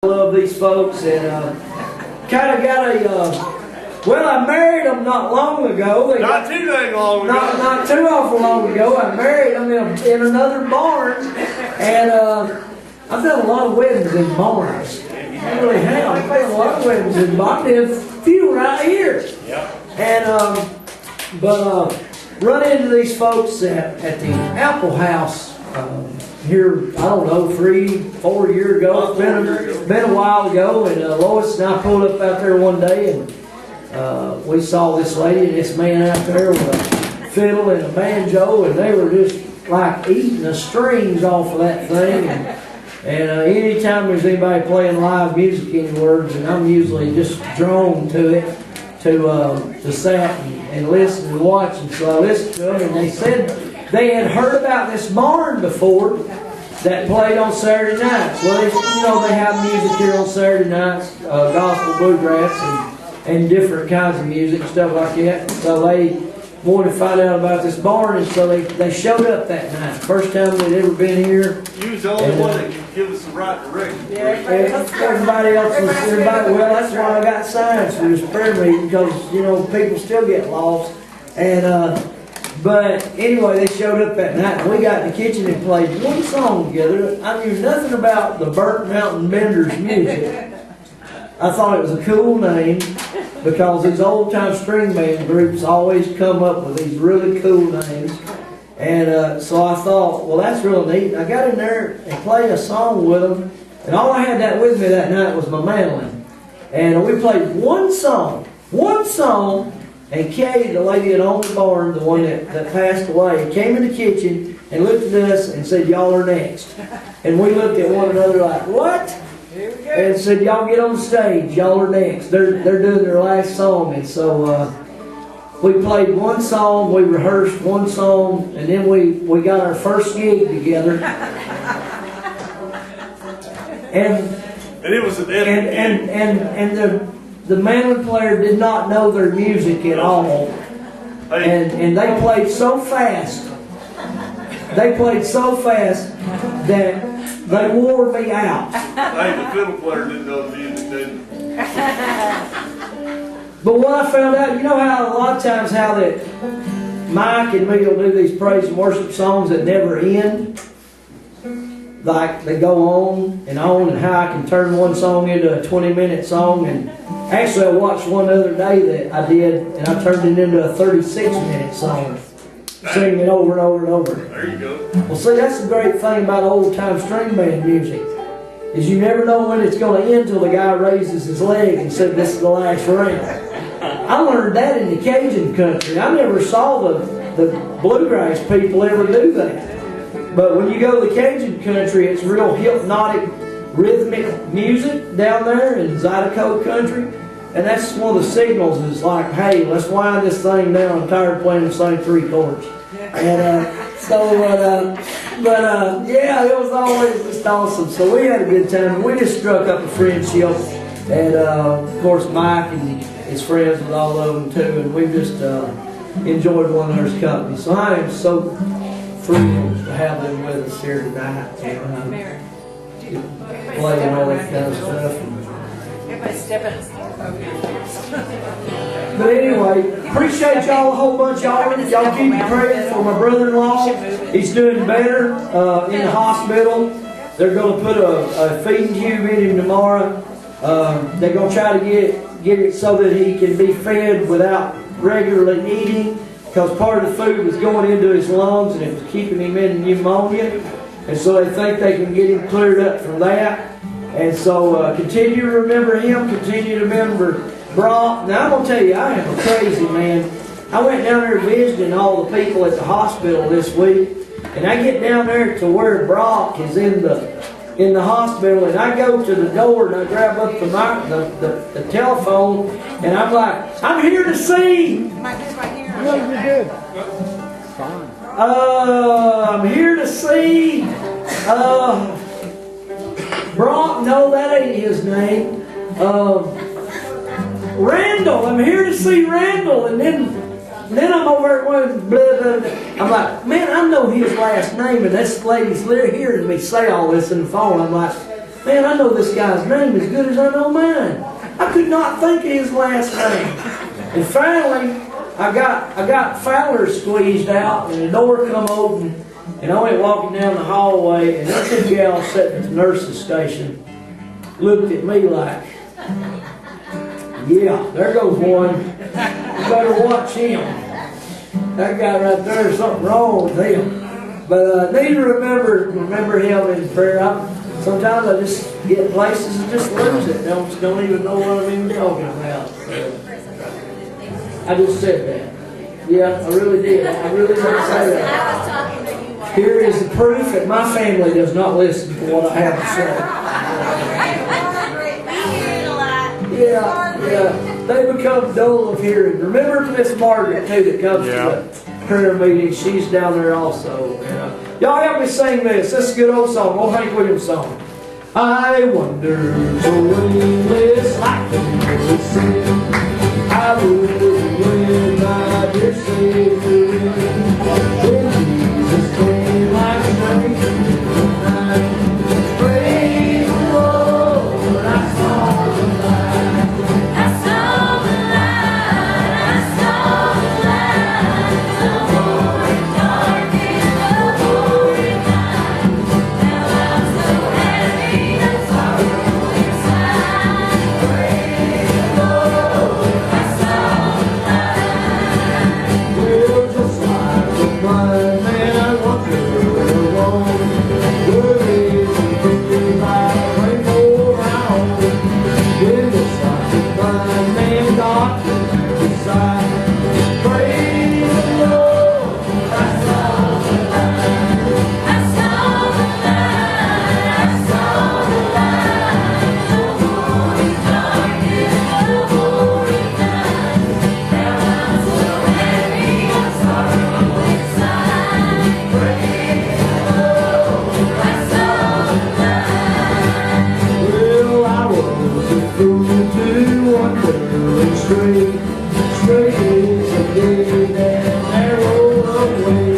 I love these folks, and kind of got a, well, I married them not long ago. Not too dang long ago. Not too awful long ago. I married them in another barn, and I've done a lot of weddings in barns. I really have. I've done a lot of weddings in barns. I did a few right here. Yep. And, run into these folks at the Apple House here, I don't know, 3-4 years ago. It's been a while ago, and Lois and I pulled up out there one day, and we saw this lady and this man out there with a fiddle and a banjo, and they were just like eating the strings off of that thing. And anytime there's anybody playing live music anywhere, and I'm usually just drawn to it, to sit and listen and watch. And so I listened to them, and they said they had heard about this barn before that played on Saturday nights. Well, they have music here on Saturday nights, gospel, bluegrass, and different kinds of music, stuff like that. So they wanted to find out about this barn, and so they showed up that night. First time they'd ever been here. You was the only one that could give us the right direction. Yeah, everybody else was, well, that's why I got signs for this prayer meeting, because, people still get lost. And, but anyway, they showed up that night, and we got in the kitchen and played one song together. I knew nothing about the Burnt Mountain Benders music. I thought it was a cool name, because these old-time string band groups always come up with these really cool names. And so I thought, well, that's real neat. I got in there and played a song with them, and all I had that with me that night was my mandolin. And we played one song, and Kay, the lady that owned the barn, the one that passed away, came in the kitchen and looked at us and said, "Y'all are next." And we looked at one another like, "What?" And said, "Y'all get on stage, y'all are next." They're doing their last song. And so we played one song, we rehearsed one song, and then we got our first gig together. And it was an epic and the mandolin player did not know their music at all. And they played so fast. They played so fast that they wore me out. Hey, the fiddle player didn't know the music, didn't he? But what I found out, how a lot of times how that Mike and me will do these praise and worship songs that never end? Like they go on, and how I can turn one song into a 20-minute song. And actually I watched one the other day that I did, and I turned it into a 36-minute song. Singing it over and over and over. There you go. Well, see, that's the great thing about old-time string band music, is you never know when it's going to end till the guy raises his leg and said, "This is the last round." I learned that in the Cajun country. I never saw the bluegrass people ever do that. But when you go to the Cajun country, it's real hypnotic, rhythmic music down there in Zydeco country. And that's one of the signals, is like, hey, let's wind this thing down. I'm tired of playing the same 3 chords. And yeah, it was always just awesome. So we had a good time. We just struck up a friendship. And of course, Mike and his friends with all of them too. And we just enjoyed one another's company. So I am so thrilled to have them with us here tonight. And playing all that kind of stuff. But anyway, appreciate y'all a whole bunch. Y'all keep me praying for my brother-in-law. He's doing better in the hospital. They're going to put a feeding tube in him tomorrow. They're going to try to get it so that he can be fed without regularly eating, because part of the food was going into his lungs and it was keeping him in pneumonia. And so they think they can get him cleared up from that. And so continue to remember him, continue to remember Brock. Now I'm going to tell you, I am a crazy man. I went down there visiting all the people at the hospital this week, and I get down there to where Brock is in the hospital, and I go to the door and I grab up the telephone, and I'm like, "I'm here to see." You're good. Fine. I'm here to see Brock. No, that ain't his name. Randall. I'm here to see Randall. And then I'm over there going, blah, blah, blah. I'm like, man, I know his last name, and this lady's hearing me say all this in the phone. I'm like, Man, I know this guy's name as good as I know mine. I could not think of his last name. And finally, I got Fowler squeezed out, and the door come open, and I went walking down the hallway, and this two gals sitting at the nurse's station looked at me like, yeah, there goes one. You better watch him. That guy right there, there's something wrong with him. But I need to remember him in prayer. Sometimes I just get places and just lose it. Don't even know what I'm even talking about. So, I just said that. Yeah, I really did. I really did say that. Here is the proof that my family does not listen to what I have to say. Yeah. They become dull of hearing. Remember Miss Margaret, too, that comes to the prayer meeting. She's down there also. Y'all help me sing this. This is a good old song. Old Hank Williams song. I wonder the wingless like the sin. I would when my dear Savior when Jesus came like a stranger in the night. Praise the Lord, I saw the light. I saw the light. I saw the light. The morning dark in the morning night. Now I'm so happy and sorrow inside. Praise the Lord, I saw the light. Well, just like the blind man, I wonder alone. Where is the big light rainbow around? When just like the blind man, God can decide. Praise the Lord, I saw the light. I saw the light. I saw the light. The morning dark is the morning night. Now I'm so happy and sorrow inside. Praise the Lord, I saw the light. Well, I was a fool to wander and stray is a dead and narrow way.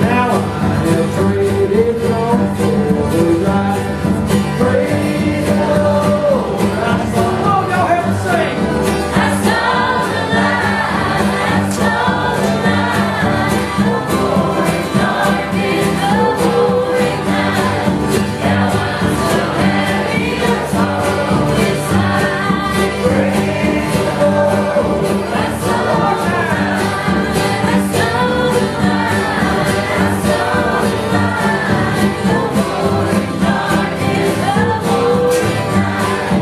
Now I have traded wrong for the right. Praise the Lord, I saw. Oh, y'all help us sing. I saw the light. I saw the light. The morning dark in the morning night. Now I'm so happy and sorrow inside. Praise the Lord, I saw the light. I saw the light. I saw the light. The morning dark in the morning night.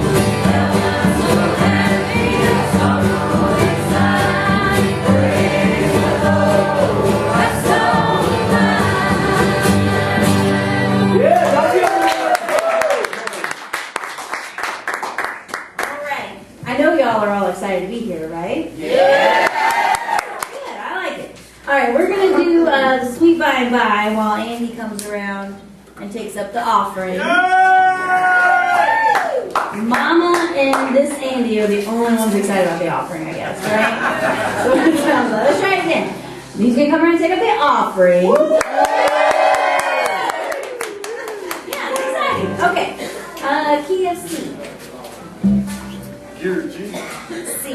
Now I'm so happy and sorrow inside. Praise the Lord, I saw the light. Yeah, that's it. All right. I know y'all are all excited to be here, right? Yeah. Good. I like it. All right. We're gonna do the sweet by and by while Andy comes around and takes up the offering. Mama and this Andy are the only ones excited about the offering, I guess, right? So let's try it again. He's gonna come around and take up the offering. Yeah, it's exciting. Okay. Key of C. Jared G. C.